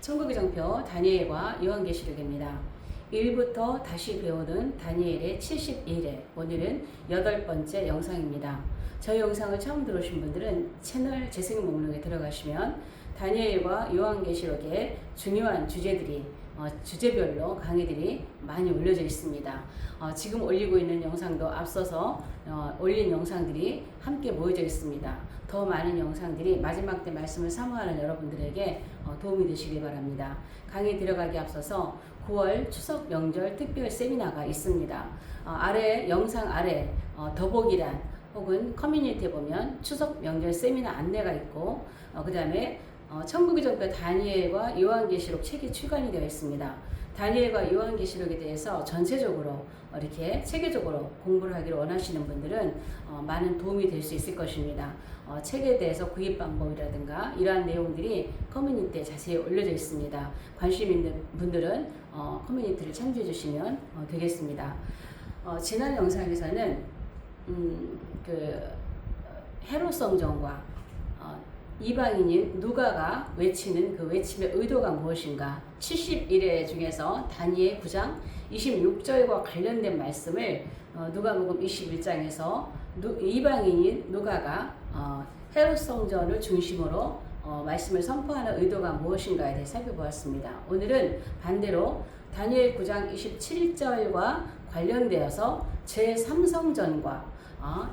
천국의 정표 다니엘과 요한계시록입니다. 1부터 다시 배우는 다니엘의 71회, 오늘은 8번째 영상입니다. 저희 영상을 처음 들어오신 분들은 채널 재생 목록에 들어가시면 다니엘과 요한계시록의 중요한 주제들이 주제별로 강의들이 많이 올려져 있습니다. 지금 올리고 있는 영상도 앞서서 올린 영상들이 함께 모여져 있습니다. 더 많은 영상들이 마지막 때 말씀을 사모하는 여러분들에게 도움이 되시기 바랍니다. 강의 들어가기 앞서서 9월 추석 명절 특별 세미나가 있습니다. 영상 아래 더보기란 혹은 커뮤니티에 보면 추석 명절 세미나 안내가 있고 그 다음에 천국의 정표 다니엘과 요한계시록 책이 출간이 되어 있습니다. 다니엘과 요한계시록에 대해서 전체적으로 이렇게 체계적으로 공부를 하기를 원하시는 분들은 많은 도움이 될 수 있을 것입니다. 책에 대해서 구입 방법이라든가 이러한 내용들이 커뮤니티에 자세히 올려져 있습니다. 관심 있는 분들은 커뮤니티를 참조해 주시면 되겠습니다. 지난 영상에서는 헤롯 성전과 이방인인 누가가 외치는 그 외침의 의도가 무엇인가 71회 중에서 다니엘 9장 26절과 관련된 말씀을 누가복음 21장에서 이방인인 누가가 헤롯 성전을 중심으로 말씀을 선포하는 의도가 무엇인가에 대해 살펴보았습니다. 오늘은 반대로 다니엘 9장 27절과 관련되어서 제3성전과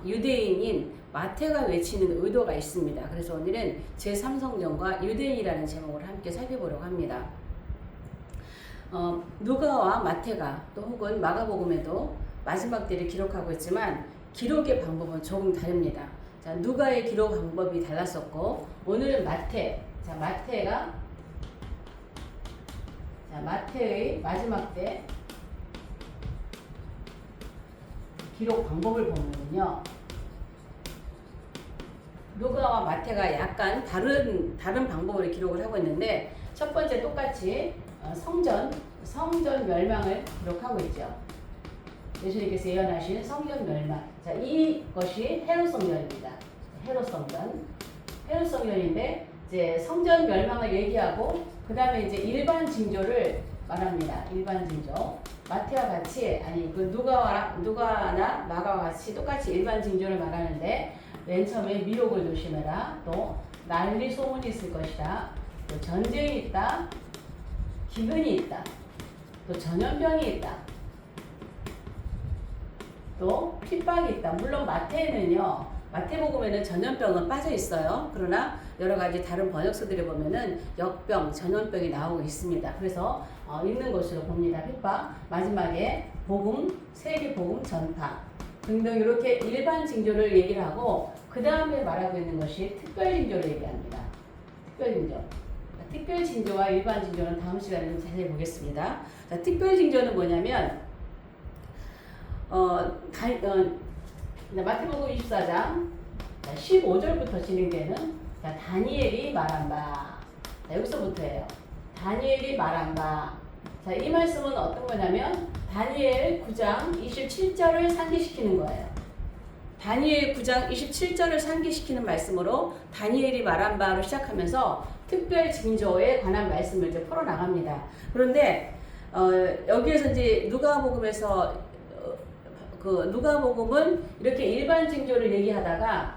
유대인인 마태가 외치는 의도가 있습니다. 그래서 오늘은 제3성전과 유대인이라는 제목을 함께 살펴보려고 합니다. 누가와 마태가 또 혹은 마가복음에도 마지막 때를 기록하고 있지만 기록의 방법은 조금 다릅니다. 자, 누가의 기록 방법이 달랐었고 오늘은 마태의 마지막 때 기록 방법을 보면요. 누가와 마태가 약간 다른 방법으로 기록을 하고 있는데 첫 번째 똑같이 성전 멸망을 기록하고 있죠. 예수님께서 예언하신 성전 멸망. 자, 이것이 헤롯 성전입니다. 헤롯 성전인데 이제 성전 멸망을 얘기하고 그 다음에 이제 일반 징조를 말합니다. 일반 징조. 마태와 같이 누가나 마가와 같이 똑같이 일반 징조를 말하는데 맨 처음에 미혹을 조심해라. 또 난리 소문이 있을 것이다. 또 전쟁이 있다. 기근이 있다. 또 전염병이 있다. 또 핍박이 있다. 물론 마태복음에는 전염병은 빠져 있어요. 그러나 여러 가지 다른 번역서들을 보면은 역병, 전염병이 나오고 있습니다. 그래서 읽는 것으로 봅니다. 핍박, 마지막에 복음, 세계 복음 전파 등등 이렇게 일반 징조를 얘기를 하고 그 다음에 말하고 있는 것이 특별 징조를 얘기합니다. 특별 징조와 일반 징조는 다음 시간에 좀 자세히 보겠습니다. 자, 특별 징조는 뭐냐면 마태복음 24장 15절부터 진행되는 다니엘이 말한 바. 여기서부터예요. 다니엘이 말한 바. 자, 이 말씀은 어떤 거냐면 다니엘 9장 27절을 상기시키는 거예요. 다니엘 9장 27절을 상기시키는 말씀으로 다니엘이 말한 바로 시작하면서 특별 징조에 관한 말씀을 이제 풀어나갑니다. 그런데 여기에서 이제 누가복음은 이렇게 일반 징조를 얘기하다가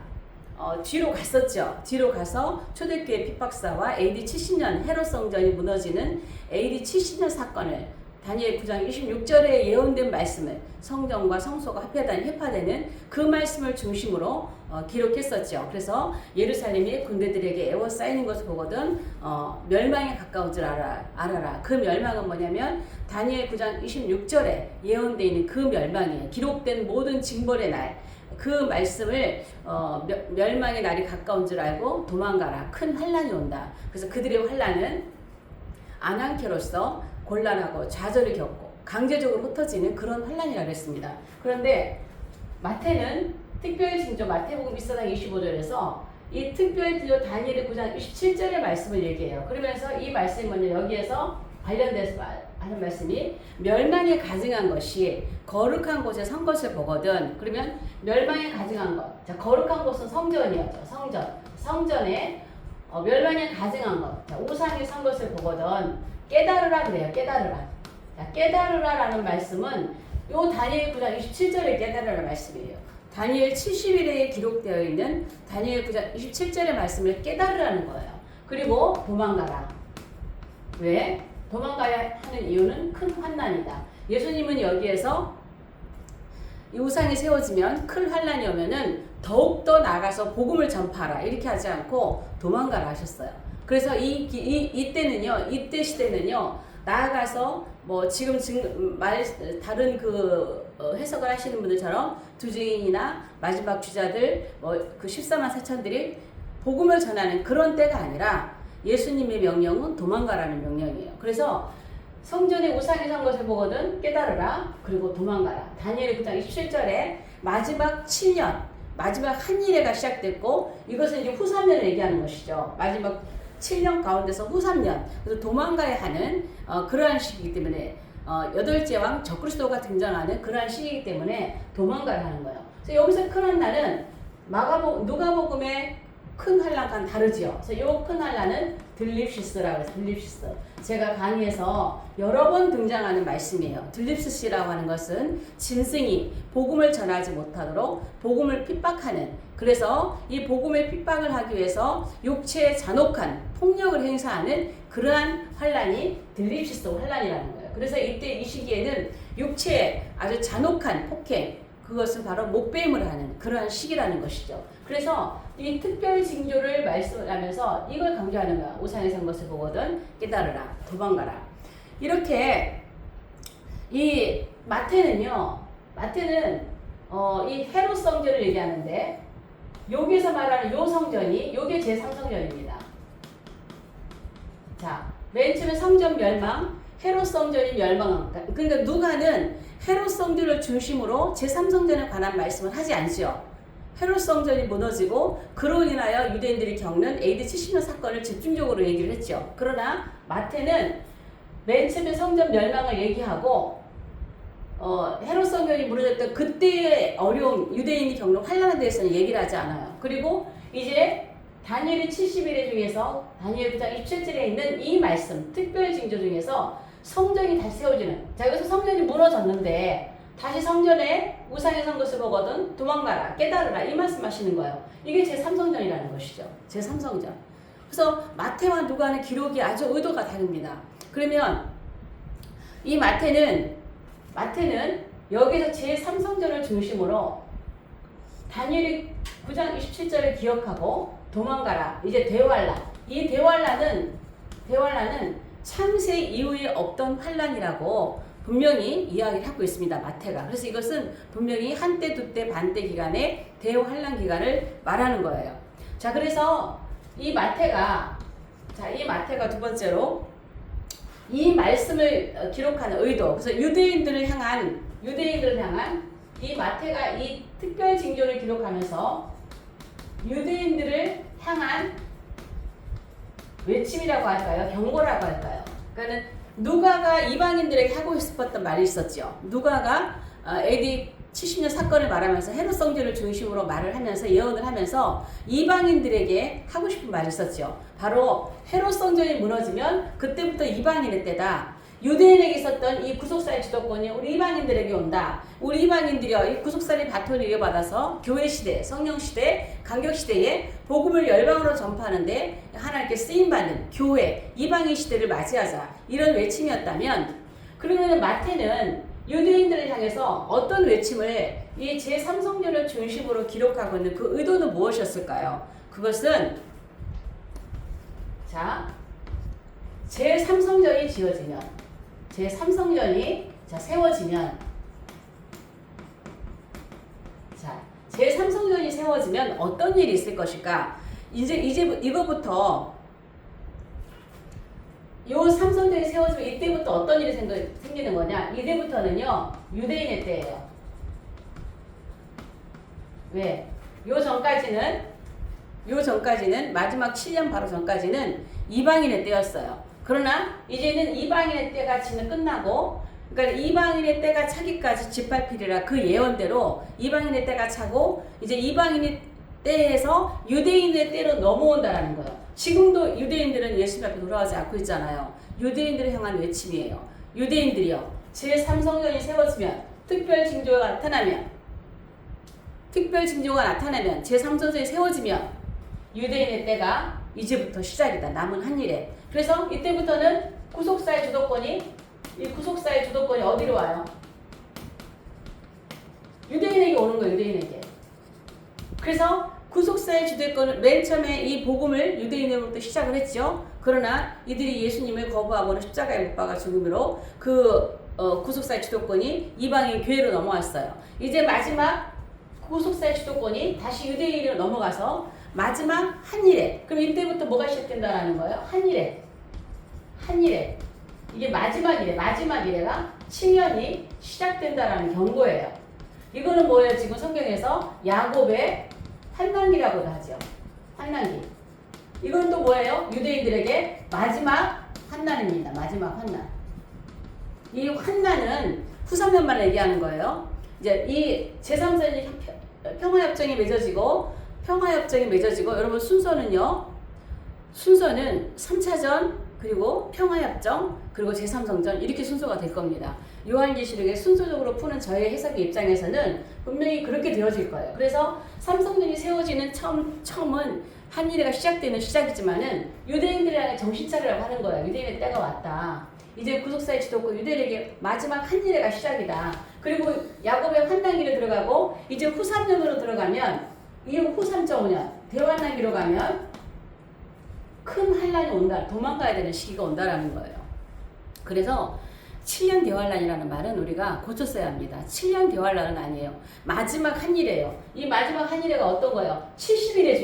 뒤로 갔었죠. 뒤로 가서 초대교회 핍박사와 AD 70년 헤롯 성전이 무너지는 AD 70년 사건을 다니엘 9장 26절에 예언된 말씀을 성전과 성소가 회파되는 그 말씀을 중심으로 기록했었죠. 그래서 예루살렘이 군대들에게 에워싸이는 것을 보거든 멸망에 가까운 줄 알아라. 그 멸망은 뭐냐면 다니엘 9장 26절에 예언되어 있는 그 멸망이에요. 기록된 모든 징벌의 날. 그 말씀을 멸망의 날이 가까운 줄 알고 도망가라. 큰 환란이 온다. 그래서 그들의 환란은 안항케로서 곤란하고 좌절을 겪고 강제적으로 흩어지는 그런 환란이라고 했습니다. 그런데 마태는 특별징조 마태복음 24장 25절에서 이 특별징조 다니엘 9장 27절의 말씀을 얘기해요. 그러면서 이 말씀이 뭐냐 여기에서 관련돼서 하는 말씀이 멸망에 가증한 것이 거룩한 곳에 선 것을 보거든. 그러면 멸망에 가증한 것. 자, 거룩한 곳은 성전이었죠. 성전에 멸망에 가증한 것. 자, 우상이 선 것을 보거든 깨달으라 그래요. 깨달으라. 자, 깨달으라라는 말씀은 요 다니엘 9장 27절에 깨달으라는 말씀이에요. 다니엘 70일에 기록되어 있는 다니엘 9장 27절의 말씀을 깨달으라는 거예요. 그리고 도망가라. 왜? 도망가야 하는 이유는 큰 환난이다. 예수님은 여기에서 이 우상이 세워지면 큰 환난이 오면은 더욱더 나가서 복음을 전파하라 이렇게 하지 않고 도망가라 하셨어요. 그래서 이때는요, 이때 시대는요, 나아가서 뭐 지금 다른 해석을 하시는 분들처럼 두 증인이나 마지막 주자들 그 14만 4천들이 복음을 전하는 그런 때가 아니라 예수님의 명령은 도망가라는 명령이에요. 그래서 성전에 우상이 선 것을 보거든 깨달으라 그리고 도망가라. 다니엘 9장 27절에 마지막 7년 마지막 한 일회가 시작됐고 이것은 이제 후 3년을 얘기하는 것이죠. 마지막 7년 가운데서 후 3년 그래서 도망가야 하는 그러한 시기이기 때문에 8째 왕 적그리스도가 등장하는 그러한 시기이기 때문에 도망가야 하는 거예요. 그래서 여기서 큰 환난은 누가복음의 큰 환난과는 다르지요. 그래서 이 큰 환난은 들립시스라고 해서 들립시스. 제가 강의에서 여러 번 등장하는 말씀이에요. 들립시스라고 하는 것은 짐승이 복음을 전하지 못하도록 복음을 핍박하는 그래서 이 복음의 핍박을 하기 위해서 육체의 잔혹한 폭력을 행사하는 그러한 환난이 들립시스 환난이라는 거예요. 그래서 이때 이 시기에는 육체의 아주 잔혹한 폭행 그것은 바로 목배임을 하는 그러한 시기라는 것이죠. 그래서 이 특별 징조를 말씀하면서 이걸 강조하는 거야. 우상에 선 것을 보거든 깨달으라 도망가라. 이렇게 이 마태는 이 헤롯 성전을 얘기하는데 여기서 말하는 요 성전이 요게 제3성전입니다. 자, 맨 처음에 성전 멸망 헤롯 성전이 멸망한 거니까 그러니까 누가는 헤롯 성전을 중심으로 제3성전에 관한 말씀을 하지 않죠. 헤롯 성전이 무너지고 그로 인하여 유대인들이 겪는 AD 70년 사건을 집중적으로 얘기를 했죠. 그러나 마태는 맨 처음에 성전 멸망을 얘기하고 헤롯 성전이 무너졌던 그때의 어려움 유대인이 겪는 환난에 대해서는 얘기를 하지 않아요. 그리고 이제 다니엘 70일의 중에서 다니엘 9장 27절에 있는 이 말씀 특별 징조 중에서 성전이 다시 세워지는 자 여기서 성전이 무너졌는데 다시 성전에 우상에 선 것을 보거든 도망가라 깨달으라 이 말씀 하시는 거예요. 이게 제3성전이라는 것이죠. 제3성전. 그래서 마태와 누가는 기록이 아주 의도가 다릅니다. 그러면 이 마태는 여기서 제3성전을 중심으로 다니엘 9장 27절을 기억하고 도망가라. 이제 대환란. 이 대환란은 창세 이후에 없던 환란이라고 분명히 이야기를 하고 있습니다. 마태가. 그래서 이것은 분명히 한때, 두때, 반때 기간의 대환란 기간을 말하는 거예요. 자, 그래서 이 마태가 두 번째로 이 말씀을 기록하는 의도. 그래서 유대인들을 향한 이 마태가 이 특별 징조를 기록하면서 유대인들을 향한 외침이라고 할까요? 경고라고 할까요? 그러니까 누가가 이방인들에게 하고 싶었던 말이 있었죠. 누가가 AD 70년 사건을 말하면서 헤롯 성전을 중심으로 말을 하면서 예언을 하면서 이방인들에게 하고 싶은 말이 있었죠. 바로 헤롯 성전이 무너지면 그때부터 이방인의 때다. 유대인에게 있었던 이 구속사의 주도권이 우리 이방인들에게 온다. 우리 이방인들이요 이 구속사의 바톤을 이어받아서 교회 시대, 성령 시대, 강격 시대에 복음을 열방으로 전파하는데 하나님께 쓰임 받는 교회, 이방인 시대를 맞이하자 이런 외침이었다면, 그러면 마태는 유대인들을 향해서 어떤 외침을 이 제3성전을 중심으로 기록하고 있는 그 의도는 무엇이었을까요? 그것은 제3성전이 지어지면 제3성전이 제3성전이 세워지면 어떤 일이 있을 것일까? 이제 이거부터 요 3성전이 세워지면 이때부터 어떤 일이 생기는 거냐? 이때부터는요 유대인의 때예요. 왜? 요 전까지는 마지막 7년 바로 전까지는 이방인의 때였어요. 그러나 이제는 이방인의 때가 지금 끝나고, 그러니까 이방인의 때가 차기까지 짓밟히리라 그 예언대로 이방인의 때가 차고 이제 이방인의 때에서 유대인의 때로 넘어온다라는 거예요. 지금도 유대인들은 예수님 앞에 돌아가지 않고 있잖아요. 유대인들을 향한 외침이에요. 유대인들이요. 제3성전이 세워지면 특별 징조가 나타나면 제3성전이 세워지면 유대인의 때가 이제부터 시작이다. 남은 한 일에. 그래서 이때부터는 구속사의 주도권이 어디로 와요? 유대인에게 오는 거예요. 유대인에게. 그래서 구속사의 주도권을 맨 처음에 이 복음을 유대인으로부터 시작을 했죠. 그러나 이들이 예수님을 거부하고는 십자가에 못 박아 죽음으로 구속사의 주도권이 이방인 교회로 넘어왔어요. 이제 마지막 구속사의 주도권이 다시 유대인으로 넘어가서 마지막 한 일에. 그럼 이때부터 뭐가 시작된다라는 거예요? 한 일에. 이게 마지막 일에가 7년이 시작된다라는 경고예요. 이거는 뭐예요? 지금 성경에서 야곱의 환난기라고도 하죠. 환난기. 이건 또 뭐예요? 유대인들에게 마지막 환난입니다. 마지막 환난. 이 환난은 후삼년만 얘기하는 거예요. 이제 이 제3세기 평화협정이 맺어지고 여러분 순서는 3차전 그리고 평화협정 그리고 제3성전 이렇게 순서가 될 겁니다. 요한계시록에 순서적으로 푸는 저의 해석의 입장에서는 분명히 그렇게 되어질 거예요. 그래서 삼성전이 세워지는 처음은 한일회가 시작되는 시작이지만은 유대인들이랑 정신차리라고 하는 거예요. 유대인의 때가 왔다. 이제 구속사의 주도권 유대인에게 마지막 한일회가 시작이다. 그리고 야곱의 환난기로 들어가고 이제 후 3년으로 들어가면 이후 후 3.5년 대환난기로 가면 큰 환난이 온다. 도망가야 되는 시기가 온다라는 거예요. 그래서 7년 대환란이라는 말은 우리가 고쳤어야 합니다. 7년 대환란은 아니에요. 마지막 한일회예요. 이 마지막 한일회가 어떤 거예요? 70일회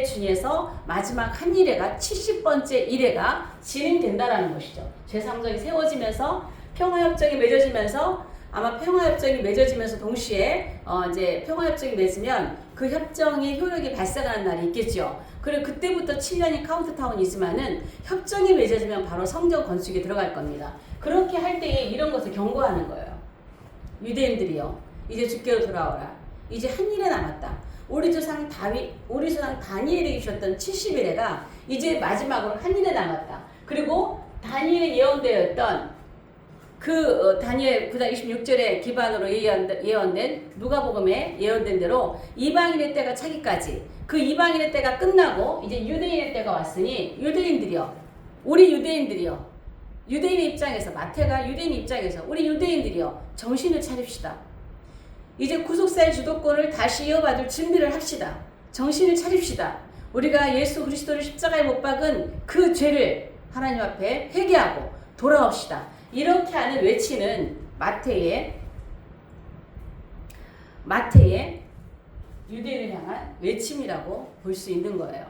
중에서 마지막 한일회가 70번째 일회가 진행된다라는 것이죠. 제3정이 세워지면서 평화협정이 맺어지면서 아마 평화협정이 맺어지면서 동시에 이제 평화협정이 맺으면 그 협정의 효력이 발생하는 날이 있겠죠. 그리고 그때부터 7년이 카운트다운이지만은 협정이 맺어지면 바로 성전 건축에 들어갈 겁니다. 그렇게 할 때에 이런 것을 경고하는 거예요. 유대인들이요. 이제 주께로 돌아오라. 이제 한 일에 남았다. 우리 조상 다니엘이 주셨던 70일에가 이제 마지막으로 한 일에 남았다. 그리고 다니엘에 예언되었던 다니엘 9장 26절에 기반으로 예언된 누가복음에 예언된 대로 이방인의 때가 차기까지 그 이방인의 때가 끝나고 이제 유대인의 때가 왔으니 우리 유대인들이요 유대인의 입장에서 마태가 유대인 입장에서 우리 유대인들이요 정신을 차립시다. 이제 구속사의 주도권을 다시 이어받을 준비를 합시다. 정신을 차립시다. 우리가 예수 그리스도를 십자가에 못 박은 그 죄를 하나님 앞에 회개하고 돌아옵시다. 이렇게 하는 외치는 마태의 유대인을 향한 외침이라고 볼 수 있는 거예요.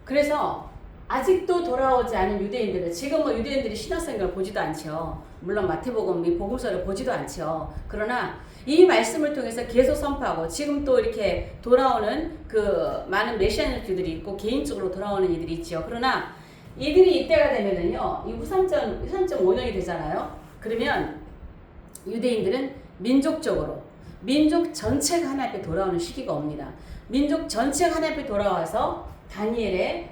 그래서 아직도 돌아오지 않은 유대인들은 지금 유대인들이 신학성경을 보지도 않죠. 물론 마태복음 복음서를 보지도 않죠. 그러나 이 말씀을 통해서 계속 선포하고 지금 또 이렇게 돌아오는 그 많은 메시아인들이 있고 개인적으로 돌아오는 이들이 있죠. 그러나 이들이 이때가 되면은요, 이 후 3.5년이 되잖아요. 그러면 유대인들은 민족 전체가 하나님 앞에 돌아오는 시기가 옵니다. 민족 전체가 하나님 앞에 돌아와서 다니엘의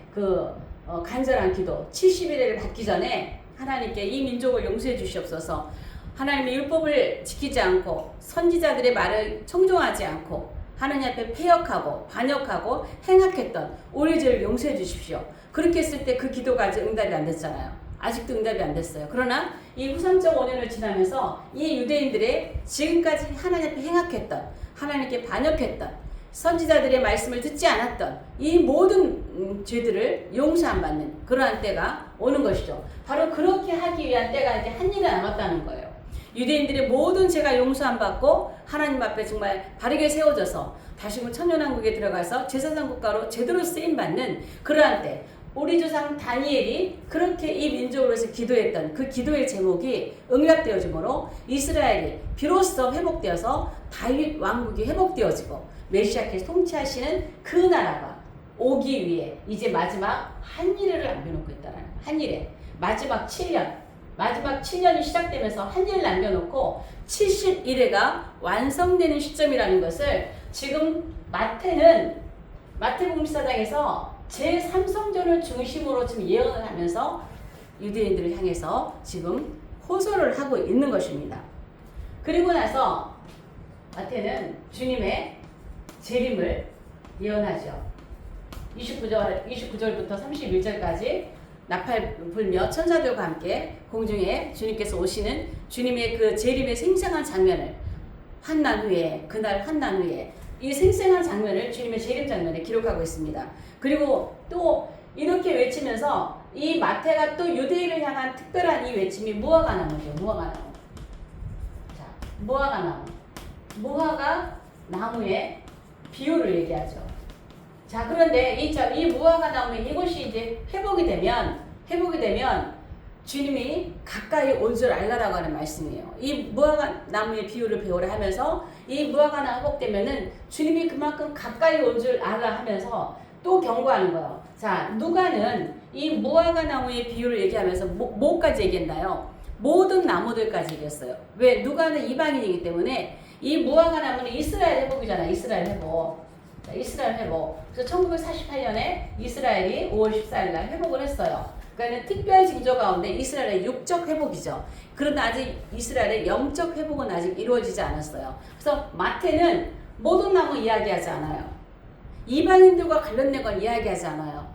간절한 기도 70일을 받기 전에 하나님께 이 민족을 용서해 주시옵소서. 하나님의 율법을 지키지 않고 선지자들의 말을 청종하지 않고 하나님 앞에 패역하고 반역하고 행악했던 우리 죄를 용서해 주십시오. 그렇게 했을 때 그 기도가 아직 응답이 안 됐잖아요. 아직도 응답이 안 됐어요. 그러나 이 후 3.5년을 지나면서 이 유대인들의 지금까지 하나님 앞에 행악했던 하나님께 반역했던 선지자들의 말씀을 듣지 않았던 이 모든 죄들을 용서 안 받는 그러한 때가 오는 것이죠. 바로 그렇게 하기 위한 때가 이제 한 일이 남았다는 거예요. 유대인들의 모든 죄가 용서 안 받고 하나님 앞에 정말 바르게 세워져서 다시금 천년왕국에 들어가서 제사장 국가로 제대로 쓰임받는 그러한 때 우리 조상 다니엘이 그렇게 이 민족으로서 기도했던 그 기도의 제목이 응답되어지므로 이스라엘이 비로소 회복되어서 다윗 왕국이 회복되어지고 메시아께서 통치하시는 그 나라가 오기 위해 이제 마지막 한일회를 남겨놓고 있다는 한일회 마지막 7년 마지막 7년이 시작되면서 한 일 남겨놓고 71회가 완성되는 시점이라는 것을 지금 마태복음 14장에서 제3성전을 중심으로 지금 예언을 하면서 유대인들을 향해서 지금 호소를 하고 있는 것입니다. 그리고 나서 마태는 주님의 재림을 예언하죠. 29절부터 31절까지 나팔 불며 천사들과 함께 공중에 주님께서 오시는 주님의 그 재림의 생생한 장면을 그날 환난 후에 이 생생한 장면을 주님의 재림 장면에 기록하고 있습니다. 그리고 또 이렇게 외치면서 이 마태가 또 유대인을 향한 특별한 이 외침이 무화과 나무죠. 무화과 나무. 자, 무화과 나무의 비유를 얘기하죠. 자, 그런데 이 무화과 나무의 이것이 이제 회복이 되면 주님이 가까이 온 줄 알라라고 하는 말씀이에요. 이 무화과 나무의 비유를 배우라 하면서 이 무화과 나무가 회복되면은 주님이 그만큼 가까이 온 줄 알라 하면서 또 경고하는 거예요. 자, 누가는 이 무화과 나무의 비유를 얘기하면서 뭐까지 얘기했나요? 모든 나무들까지 얘기했어요. 왜? 누가는 이방인이기 때문에 이 무화과 나무는 이스라엘 회복이잖아. 이스라엘 회복. 자, 이스라엘 회복. 그래서 1948년에 이스라엘이 5월 14일 날 회복을 했어요. 그러니까 특별 징조 가운데 이스라엘의 육적 회복이죠. 그런데 아직 이스라엘의 영적 회복은 아직 이루어지지 않았어요. 그래서 마태는 모든 나무 이야기하지 않아요. 이방인들과 관련된 건 이야기하지 않아요.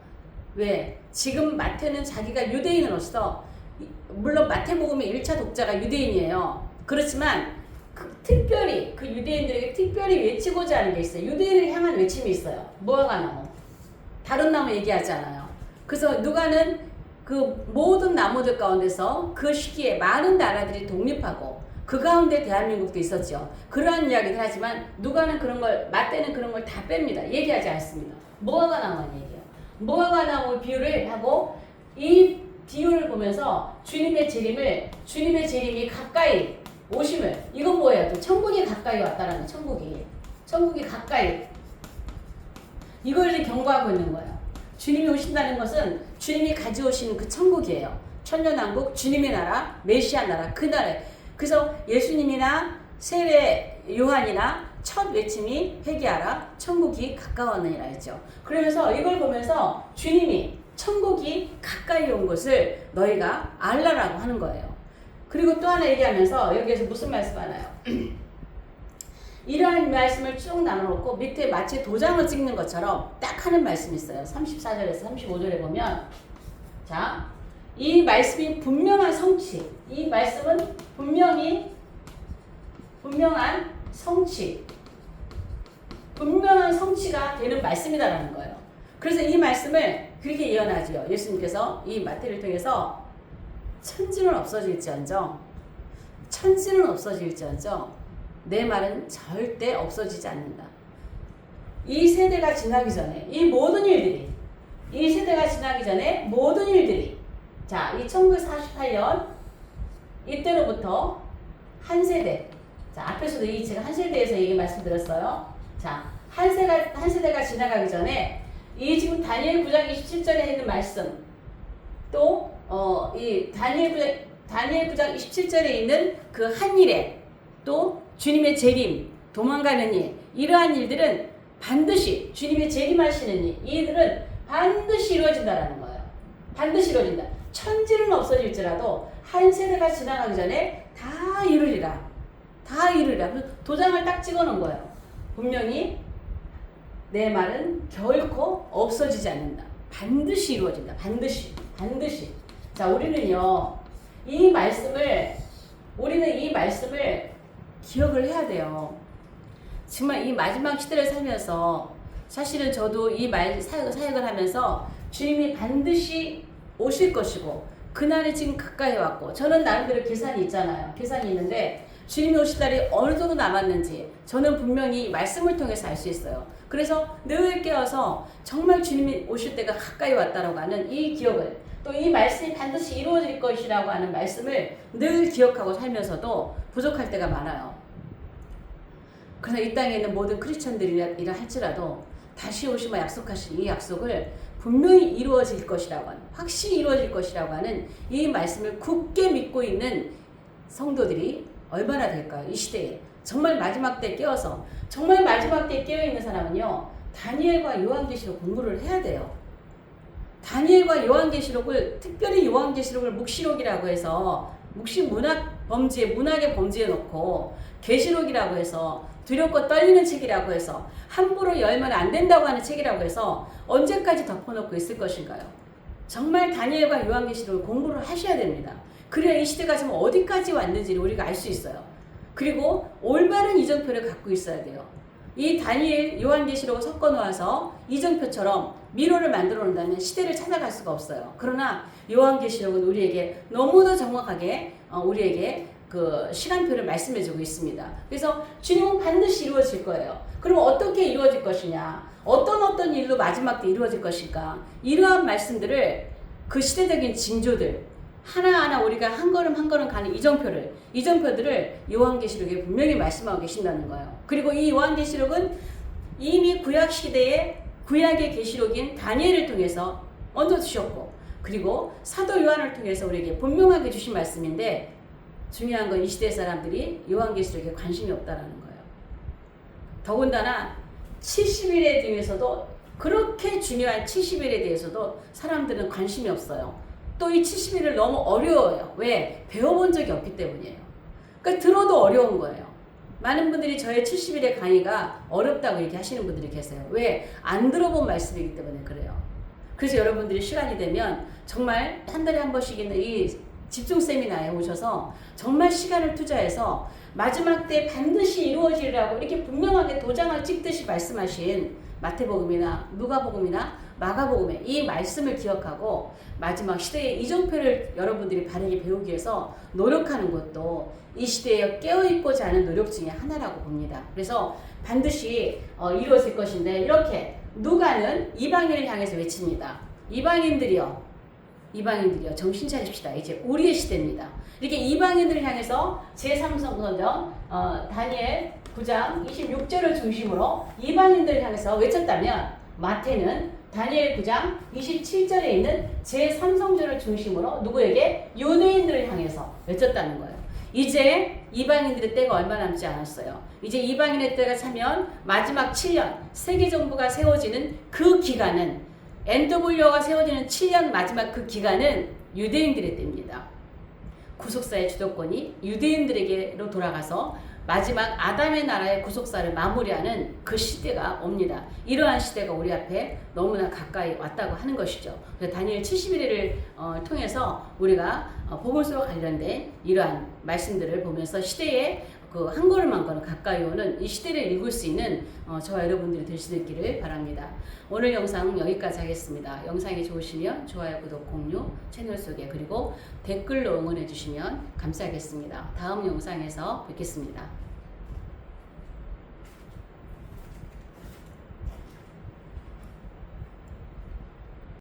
왜? 지금 마태는 자기가 유대인으로서, 물론 마태복음의 1차 독자가 유대인이에요. 그렇지만 특별히 그 유대인들에게 특별히 외치고자 하는 게 있어요. 유대인을 향한 외침이 있어요. 무화과 나무. 다른 나무 얘기하지 않아요. 그래서 누가는 그 모든 나무들 가운데서 그 시기에 많은 나라들이 독립하고 그 가운데 대한민국도 있었죠. 그러한 이야기를 하지만 마태는 그런 걸 다 뺍니다. 얘기하지 않습니다. 무화과 나무는 얘기해요. 무화과 나무 비유를 하고 이 비유를 보면서 주님의 재림이 가까이 오심을, 이건 뭐예요? 천국이 가까이 왔다라는, 천국이 가까이, 이걸 이제 경고하고 있는 거예요. 주님이 오신다는 것은 주님이 가져오시는 그 천국이에요. 천년왕국, 주님의 나라, 메시아 나라, 그 나라에. 그래서 예수님이나 세례 요한이나 첫 외침이 회개하라, 천국이 가까웠느니라 했죠. 그러면서 이걸 보면서 주님이 천국이 가까이 온 것을 너희가 알라라고 하는 거예요. 그리고 또 하나 얘기하면서 여기에서 무슨 말씀 하나요? 이러한 말씀을 쭉 나눠놓고 밑에 마치 도장을 찍는 것처럼 딱 하는 말씀이 있어요. 34절에서 35절에 보면, 자, 이 말씀이 분명한 성취, 이 말씀은 분명한 성취가 되는 말씀이다라는 거예요. 그래서 이 말씀을 그렇게 예언하죠. 예수님께서 이 마태를 통해서 천지는 없어질지언정 내 말은 절대 없어지지 않는다. 이 세대가 지나기 전에 이 세대가 지나기 전에 모든 일들이, 자, 이 1948년 이때로부터 한 세대, 자, 앞에서도 제가 한 세대에서 얘기 말씀드렸어요. 자, 한 세대가 지나가기 전에 이 지금 다니엘 9장 27절에 있는 말씀, 또 이 다니엘 9장 27절에 있는 그 한 일에, 또 주님의 재림, 도망가는 일, 이러한 일들은 반드시 주님의 재림하시는 일, 이들은 반드시 이루어진다라는 거예요. 반드시 이루어진다. 천지는 없어질지라도 한 세대가 지나가기 전에 다 이루리라. 도장을 딱 찍어놓은 거예요. 분명히 내 말은 결코 없어지지 않는다. 반드시 이루어진다. 반드시. 자, 우리는 이 말씀을 기억을 해야 돼요. 정말 이 마지막 시대를 살면서, 사실은 저도 이 사역을 하면서 주님이 반드시 오실 것이고 그날이 지금 가까이 왔고, 저는 나름대로 계산이 있는데 주님이 오실 날이 어느 정도 남았는지 저는 분명히 말씀을 통해서 알 수 있어요. 그래서 늘 깨어서 정말 주님이 오실 때가 가까이 왔다라고 하는 이 기억을, 또 이 말씀이 반드시 이루어질 것이라고 하는 말씀을 늘 기억하고 살면서도 부족할 때가 많아요. 그래서 이 땅에 있는 모든 크리스천들이라 할지라도 다시 오시며 약속하신 이 약속을 분명히 이루어질 것이라고 하는, 확실히 이루어질 것이라고 하는 이 말씀을 굳게 믿고 있는 성도들이 얼마나 될까요? 이 시대에. 정말 마지막 때 깨어서, 정말 마지막 때 깨어있는 사람은요, 다니엘과 요한계시록 공부를 해야 돼요. 다니엘과 요한계시록을, 특별히 요한계시록을 묵시록이라고 해서 문학의 범주에 놓고 계시록이라고 해서 두렵고 떨리는 책이라고 해서 함부로 열면 안 된다고 하는 책이라고 해서 언제까지 덮어놓고 있을 것인가요? 정말 다니엘과 요한계시록을 공부를 하셔야 됩니다. 그래야 이 시대가 지금 어디까지 왔는지를 우리가 알 수 있어요. 그리고 올바른 이정표를 갖고 있어야 돼요. 이 다니엘, 요한계시록을 섞어 놓아서 이정표처럼 미로를 만들어 놓는다면 시대를 찾아갈 수가 없어요. 그러나 요한계시록은 우리에게 너무도 정확하게 우리에게 그 시간표를 말씀해 주고 있습니다. 그래서 주님은 반드시 이루어질 거예요. 그럼 어떻게 이루어질 것이냐? 어떤 일로 마지막 때 이루어질 것인가? 이러한 말씀들을 그 시대적인 징조들 하나하나 우리가 한 걸음 한 걸음 가는 이정표들을 요한계시록에 분명히 말씀하고 계신다는 거예요. 그리고 이 요한계시록은 이미 구약 시대에 구약의 계시록인 다니엘을 통해서 얹어주셨고, 그리고 사도 요한을 통해서 우리에게 분명하게 주신 말씀인데, 중요한 건 이 시대 사람들이 요한계시록에 관심이 없다라는 거예요. 더군다나 70일에 대해서도, 그렇게 중요한 70일에 대해서도 사람들은 관심이 없어요. 또 이 70일을 너무 어려워요. 왜? 배워본 적이 없기 때문이에요. 그러니까 들어도 어려운 거예요. 많은 분들이 저의 70일의 강의가 어렵다고 얘기하시는 분들이 계세요. 왜? 안 들어본 말씀이기 때문에 그래요. 그래서 여러분들이 시간이 되면 정말 한 달에 한 번씩 있는 이 집중 세미나에 오셔서 정말 시간을 투자해서 마지막 때 반드시 이루어지리라고 이렇게 분명하게 도장을 찍듯이 말씀하신 마태복음이나 누가복음이나 마가복음의 이 말씀을 기억하고 마지막 시대의 이정표를 여러분들이 바르게 배우기 위해서 노력하는 것도 이 시대에 깨어있고자 하는 노력 중에 하나라고 봅니다. 그래서 반드시 이루어질 것인데, 이렇게 누가는 이방인을 향해서 외칩니다. 이방인들이여 정신 차립시다. 이제 우리의 시대입니다. 이렇게 이방인들을 향해서 제3성서전 다니엘 9장 26절을 중심으로 이방인들을 향해서 외쳤다면, 마태는 다니엘 9장 27절에 있는 제3성전을 중심으로 누구에게? 유대인들을 향해서 외쳤다는 거예요. 이제 이방인들의 때가 얼마 남지 않았어요. 이제 이방인의 때가 차면 마지막 7년 세계정부가 세워지는 그 기간은, NWO가 세워지는 7년 마지막 그 기간은 유대인들의 때입니다. 구속사의 주도권이 유대인들에게로 돌아가서 마지막 아담의 나라의 구속사를 마무리하는 그 시대가 옵니다. 이러한 시대가 우리 앞에 너무나 가까이 왔다고 하는 것이죠. 그래서 다니엘 71일을 통해서 우리가 복음서와 관련된 이러한 말씀들을 보면서 시대에 그 한 걸음 한 걸음 가까이 오는 이 시대를 읽을 수 있는 저와 여러분들이 되시기를 바랍니다. 오늘 영상 여기까지 하겠습니다. 영상이 좋으시면 좋아요, 구독, 공유, 채널 소개, 그리고 댓글로 응원해 주시면 감사하겠습니다. 다음 영상에서 뵙겠습니다.